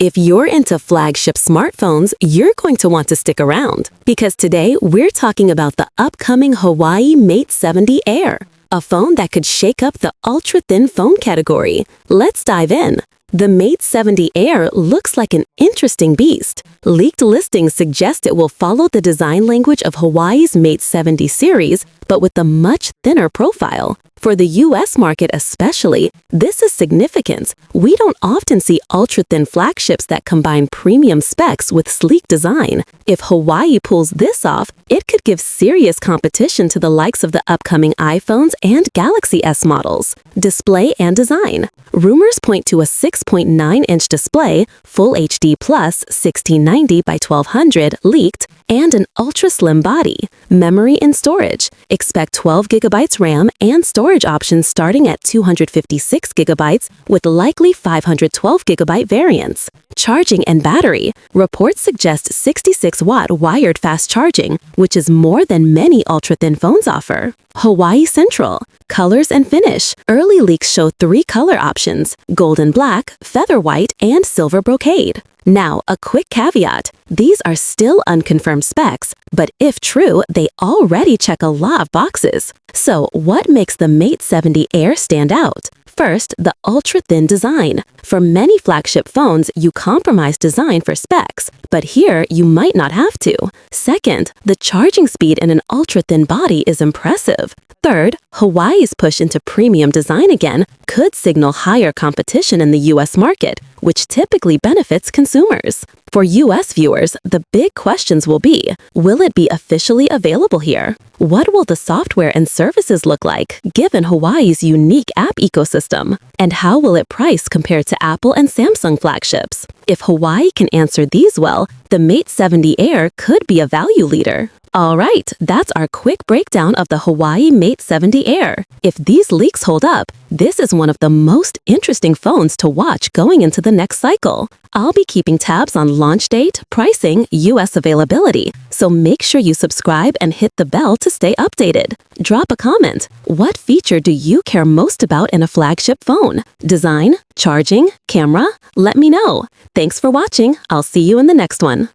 If you're into flagship smartphones, you're going to want to stick around because today we're talking about the upcoming Huawei Mate 70 Air, a phone that could shake up the ultra-thin phone category. Let's dive in. The Mate 70 Air looks like an interesting beast. Leaked listings suggest it will follow the design language of Huawei's Mate 70 series, but with a much thinner profile. For the US market especially, this is significant. We don't often see ultra-thin flagships that combine premium specs with sleek design. If Huawei pulls this off, it could give serious competition to the likes of the upcoming iPhones and Galaxy S models. Display and design. Rumors point to a 6.9-inch display, Full HD Plus 1690 by 1200 leaked, and an ultra-slim body. Memory and storage. Expect 12 GB RAM and storage options starting at 256 GB with likely 512 GB variants. Charging and battery. Reports suggest 66-watt wired fast charging, which is more than many ultra-thin phones offer. Huawei Central. Colors and finish. Early leaks show 3 color options: golden black, feather white, and silver brocade. Now, a quick caveat. These are still unconfirmed specs, but if true, they already check a lot of boxes. So, what makes the Mate 70 Air stand out? First, the ultra-thin design. For many flagship phones, you compromise design for specs, but here you might not have to. Second, the charging speed in an ultra-thin body is impressive. Third, Huawei's push into premium design again could signal higher competition in the US market, which typically benefits consumers. For US viewers, the big questions will be, will it be officially available here? What will the software and services look like, given Huawei's unique app ecosystem? And how will it price compared to Apple and Samsung flagships? If Huawei can answer these well, the Mate 70 Air could be a value leader. Alright, that's our quick breakdown of the Huawei Mate 70 Air. If these leaks hold up, this is one of the most interesting phones to watch going into the next cycle. I'll be keeping tabs on launch date, pricing, US availability, so make sure you subscribe and hit the bell to stay updated. Drop a comment. What feature do you care most about in a flagship phone? Design? Charging? Camera? Let me know. Thanks for watching. I'll see you in the next one.